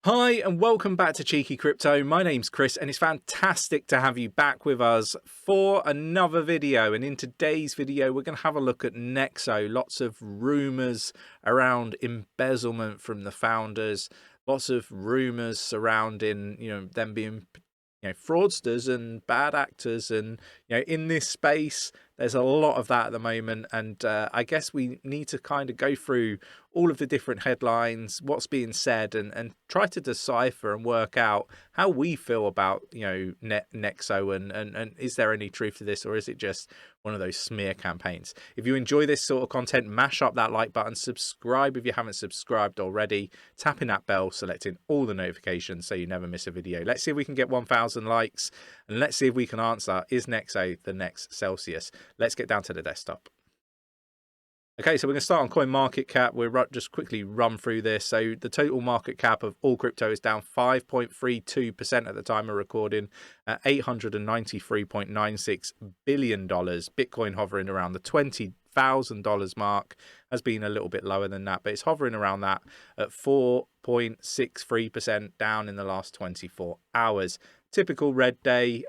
Hi and welcome back to Cheeky Crypto. My name's Chris and it's fantastic to have you back with us for another video. And in today's video, we're going to have a look at Nexo. Lots of rumors around embezzlement from the founders. Lots of rumors surrounding, them being, fraudsters and bad actors. And, in this space, there's a lot of that at the moment. And I guess we need to kind of go through all of the different headlines, what's being said, and try to decipher and work out how we feel about, Nexo and is there any truth to this, or is it just one of those smear campaigns? If you enjoy this sort of content, mash up that like button, subscribe if you haven't subscribed already, tapping that bell, selecting all the notifications so you never miss a video. Let's see if we can get 1,000 likes, and let's see if we can answer, is Nexo the next Celsius? Let's get down to the desktop. Okay, so we're going to start on CoinMarketCap. We'll just quickly run through this. So the total market cap of all crypto is down 5.32% at the time of recording, at $893.96 billion. Bitcoin hovering around the $20,000 mark, has been a little bit lower than that, but it's hovering around that at 4.63% down in the last 24 hours. Typical red day,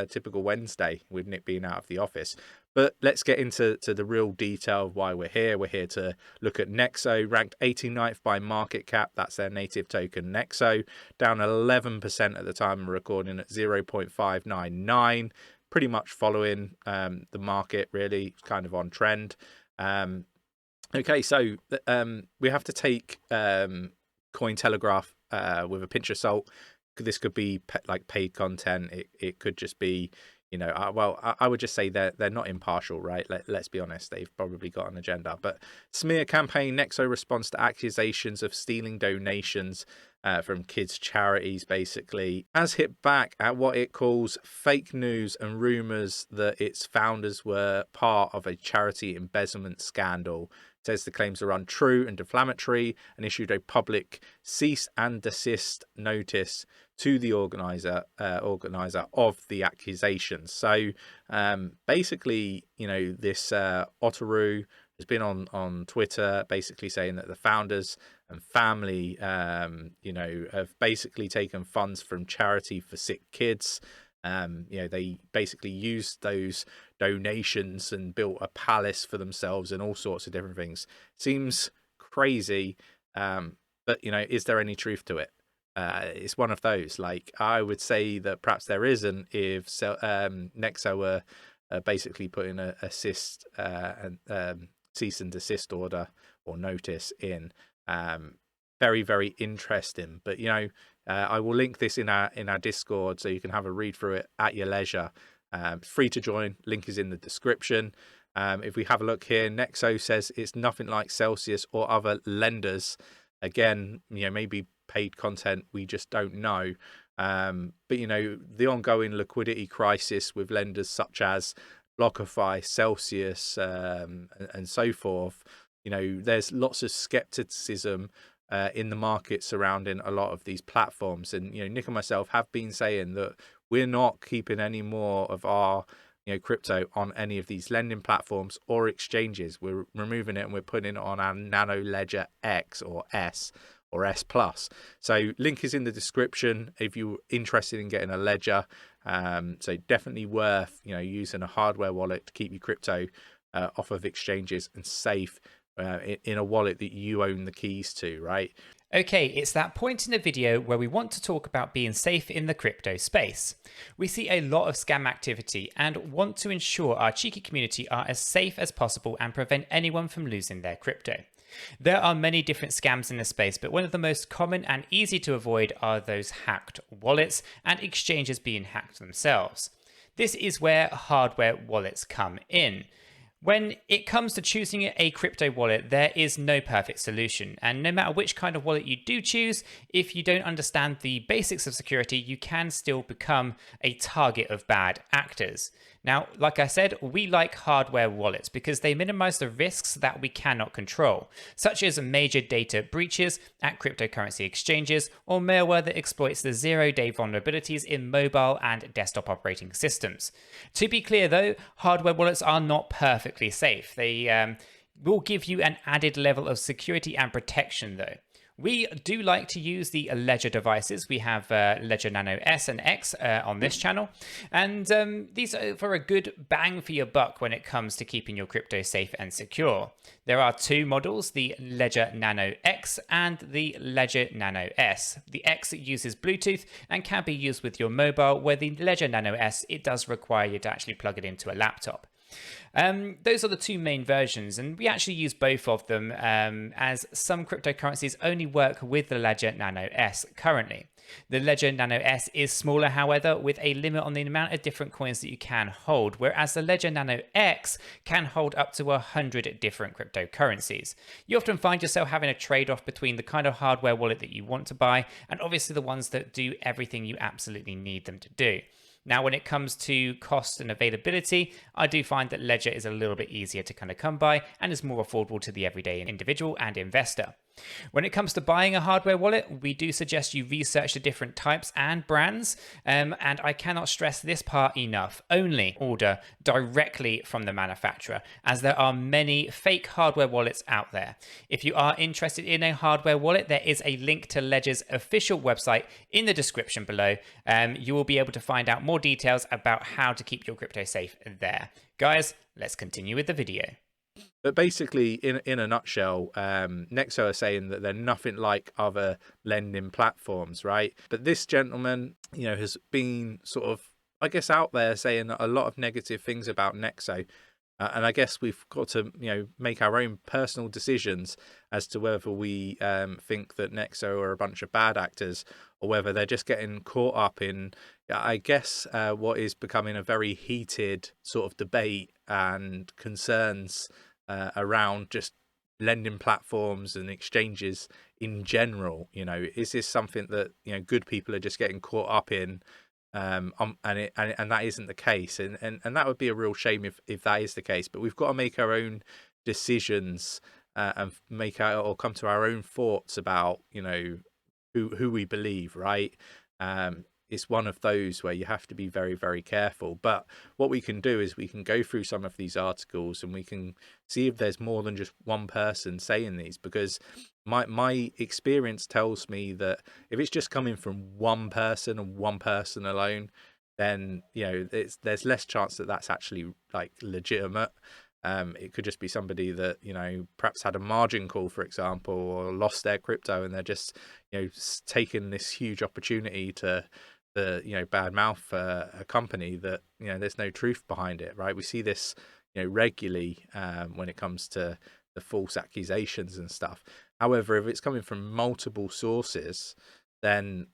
typical Wednesday with Nick being out of the office. But let's get into the real detail of why we're here. We're here to look at Nexo, ranked 89th by market cap. That's their native token, Nexo, down 11% at the time of recording at 0.599. Pretty much following the market, really, kind of on trend. Okay, so we have to take 𝗕𝗘𝗪𝗏 with a pinch of salt. This could be like paid content. It could just be, I would just say they're not impartial, right? Let's be honest, they've probably got an agenda. But smear campaign, Nexo responds to accusations of stealing donations from kids' charities, basically, has hit back at what it calls fake news and rumors that its founders were part of a charity embezzlement scandal. It says the claims are untrue and defamatory, and issued a public cease and desist notice to the organizer of the accusations. So basically, this 𝗕𝗘𝗪𝗏 has been on Twitter basically saying that the founders and family have basically taken funds from charity for sick kids. They basically used those donations and built a palace for themselves and all sorts of different things. Seems crazy, but is there any truth to it? It's one of those. Like, I would say that perhaps there isn't if Nexo were basically putting a cease and desist order or notice in. Very, very interesting. But I will link this in our Discord so you can have a read through it at your leisure. Free to join. Link is in the description. If we have a look here, Nexo says it's nothing like Celsius or other lenders. Again, maybe paid content, we just don't know. But the ongoing liquidity crisis with lenders such as BlockFi, Celsius, and so forth. There's lots of skepticism in the market surrounding a lot of these platforms. And Nick and myself have been saying that we're not keeping any more of our crypto on any of these lending platforms or exchanges. We're removing it and we're putting it on our Nano Ledger X or S or S Plus. So link is in the description if you're interested in getting a ledger. So definitely worth using a hardware wallet to keep your crypto off of exchanges and safe in a wallet that you own the keys to, right? Okay, it's that point in the video where we want to talk about being safe in the crypto space. We see a lot of scam activity and want to ensure our cheeky community are as safe as possible and prevent anyone from losing their crypto. There are many different scams in this space, but one of the most common and easy to avoid are those hacked wallets and exchanges being hacked themselves. This is where hardware wallets come in. When it comes to choosing a crypto wallet, there is no perfect solution. And no matter which kind of wallet you do choose, if you don't understand the basics of security, you can still become a target of bad actors. Now, like I said, we like hardware wallets because they minimize the risks that we cannot control, such as major data breaches at cryptocurrency exchanges or malware that exploits the zero-day vulnerabilities in mobile and desktop operating systems. To be clear though, hardware wallets are not perfectly safe. They will give you an added level of security and protection though. We do like to use the Ledger devices. We have Ledger Nano S and X on this channel, and these are for a good bang for your buck when it comes to keeping your crypto safe and secure. There are two models, the Ledger Nano X and the Ledger Nano S. The X uses Bluetooth and can be used with your mobile, where the Ledger Nano S, it does require you to actually plug it into a laptop. Those are the two main versions, and we actually use both of them as some cryptocurrencies only work with the Ledger Nano S currently. The Ledger Nano S is smaller, however, with a limit on the amount of different coins that you can hold, whereas the Ledger Nano X can hold up to 100 different cryptocurrencies. You often find yourself having a trade-off between the kind of hardware wallet that you want to buy and obviously the ones that do everything you absolutely need them to do. Now, when it comes to cost and availability, I do find that Ledger is a little bit easier to kind of come by and is more affordable to the everyday individual and investor. When it comes to buying a hardware wallet, we do suggest you research the different types and brands, and I cannot stress this part enough. Only order directly from the manufacturer, as there are many fake hardware wallets out there. If you are interested in a hardware wallet, there is a link to Ledger's official website in the description below. You will be able to find out more details about how to keep your crypto safe there. Guys, let's continue with the video. But basically, in a nutshell, Nexo are saying that they're nothing like other lending platforms, right? But this gentleman, has been sort of, I guess, out there saying a lot of negative things about Nexo. And I guess we've got to, make our own personal decisions as to whether we think that Nexo are a bunch of bad actors or whether they're just getting caught up in, I guess, what is becoming a very heated sort of debate and concerns around just lending platforms and exchanges in general. Is this something that good people are just getting caught up in, and that isn't the case, and that would be a real shame if that is the case. But we've got to make our own decisions and come to our own thoughts about who we believe, right? It's one of those where you have to be very, very careful. But what we can do is we can go through some of these articles and we can see if there's more than just one person saying these, because my experience tells me that if it's just coming from one person and one person alone, then there's less chance that that's actually like legitimate. It could just be somebody that perhaps had a margin call, for example, or lost their crypto, and they're just taking this huge opportunity to badmouth a company that there's no truth behind it, right? We see this regularly when it comes to the false accusations and stuff. However, if it's coming from multiple sources, then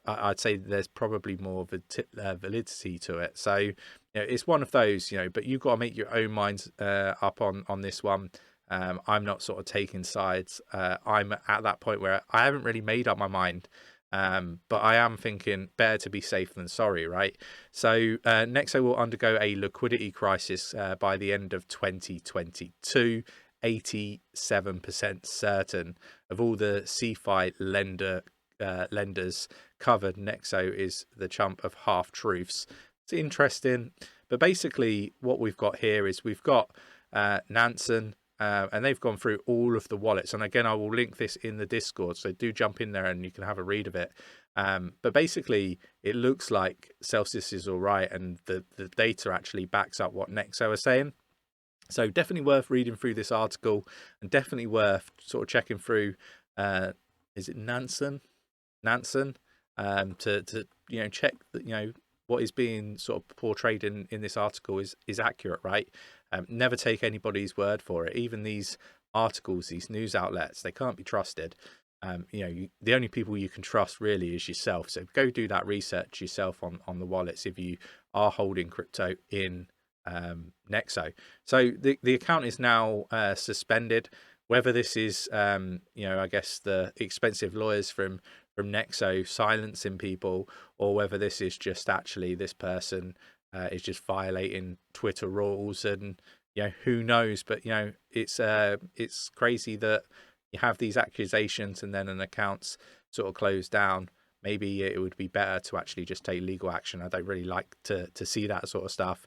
I'd say there's probably more validity to it. So it's one of those, but you've got to make your own minds up on this one. I'm not sort of taking sides. I'm at that point where I haven't really made up my mind. But I am thinking better to be safe than sorry, right? So Nexo will undergo a liquidity crisis by the end of 2022. 87% certain of all the CeFi lenders covered, Nexo is the chump of half truths. It's interesting, but basically what we've got here is we've got Nansen. And they've gone through all of the wallets, and again I will link this in the Discord, so do jump in there and you can have a read of it. But basically it looks like Celsius is all right, and the data actually backs up what Nexo are saying. So definitely worth reading through this article, and definitely worth sort of checking through is it Nansen to check that what is being sort of portrayed in this article is accurate, right? Never take anybody's word for it. Even these articles, these news outlets, they can't be trusted. The only people you can trust really is yourself. So go do that research yourself on the wallets if you are holding crypto in Nexo. So the account is now suspended. Whether this is I guess the expensive lawyers from Nexo silencing people, or whether this is just actually this person is just violating Twitter rules, and who knows. But it's crazy that you have these accusations and then an account's sort of closed down. Maybe it would be better to actually just take legal action. I don't really like to see that sort of stuff.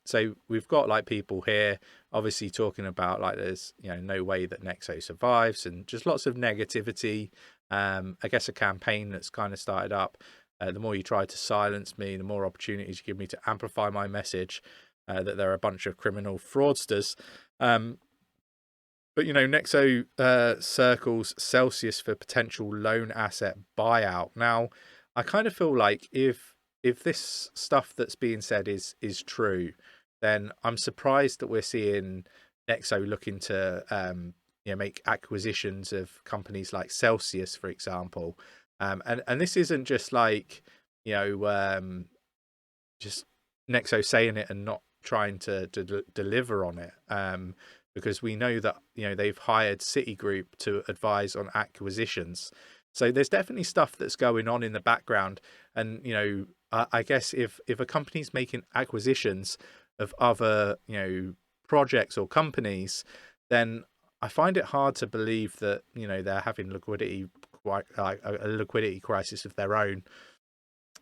So we've got like people here obviously talking about like there's, you know, no way that Nexo survives, and just lots of negativity. I guess a campaign that's kind of started up. The more you try to silence me, the more opportunities you give me to amplify my message that they're a bunch of criminal fraudsters. But, you know, Nexo circles Celsius for potential loan asset buyout. Now, I kind of feel like if this stuff that's being said is true, then I'm surprised that we're seeing Nexo looking to you know, make acquisitions of companies like Celsius, for example. And this isn't just like, you know, just Nexo saying it and not trying to deliver on it. Because we know that, you know, they've hired Citigroup to advise on acquisitions. So there's definitely stuff that's going on in the background. And, you know, I guess if a company's making acquisitions of other, you know, projects or companies, then I find it hard to believe that, you know, they're having liquidity, like a liquidity crisis of their own.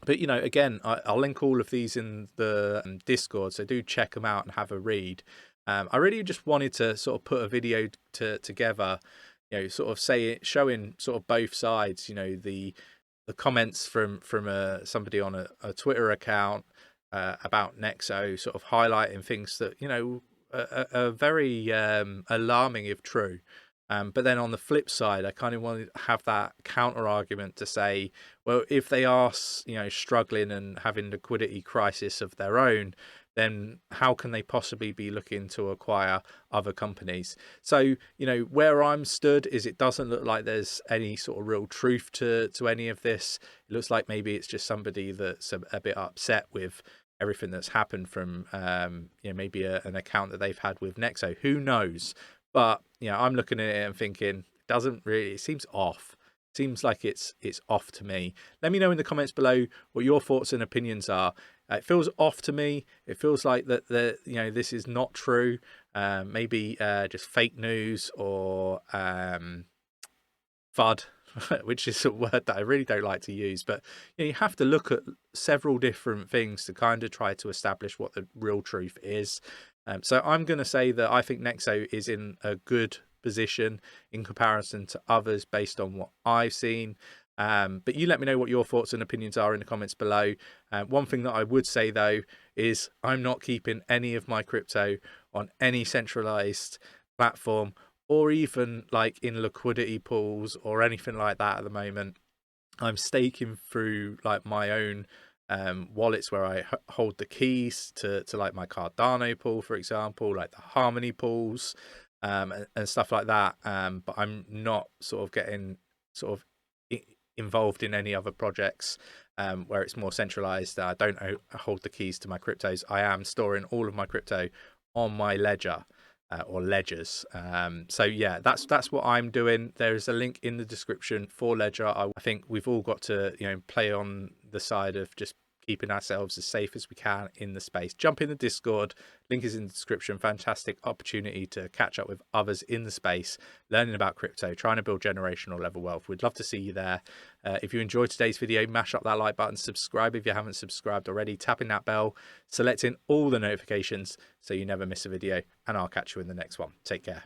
But, you know, again, I'll link all of these in the Discord, so do check them out and have a read. I really just wanted to sort of put a video together, you know, sort of showing sort of both sides, you know, the comments from somebody on a Twitter account about Nexo, sort of highlighting things that, you know, are very alarming if true. But then on the flip side, I kind of wanted to have that counter argument to say, well, if they are, you know, struggling and having liquidity crisis of their own, then how can they possibly be looking to acquire other companies? So, you know, where I'm stood is it doesn't look like there's any sort of real truth to any of this. It looks like maybe it's just somebody that's a bit upset with everything that's happened from, you know, maybe an account that they've had with Nexo. Who knows? But, you know, I'm looking at it and thinking, it seems off. Seems like it's off to me. Let me know in the comments below what your thoughts and opinions are. It feels off to me. It feels like that you know, this is not true. Maybe just fake news or FUD, which is a word that I really don't like to use. But, you know, you have to look at several different things to kind of try to establish what the real truth is. So I'm going to say that I think Nexo is in a good position in comparison to others based on what I've seen. But you let me know what your thoughts and opinions are in the comments below. One thing that I would say, though, is I'm not keeping any of my crypto on any centralized platform or even like in liquidity pools or anything like that at the moment. I'm staking through like my own wallets where I hold the keys to like my Cardano pool, for example, like the Harmony pools and stuff like that. But I'm not sort of getting sort of involved in any other projects where it's more centralized. I don't hold the keys to my cryptos. I am storing all of my crypto on my ledger or ledgers. So yeah, that's what I'm doing. There is a link in the description for Ledger. I think we've all got to, you know, play on the side of just keeping ourselves as safe as we can in the space. Jump in the Discord, link is in the description. Fantastic opportunity to catch up with others in the space, learning about crypto, trying to build generational level wealth. We'd love to see you there. If you enjoyed today's video, mash up that like button, subscribe if you haven't subscribed already, tapping that bell, selecting all the notifications so you never miss a video, and I'll catch you in the next one. Take care.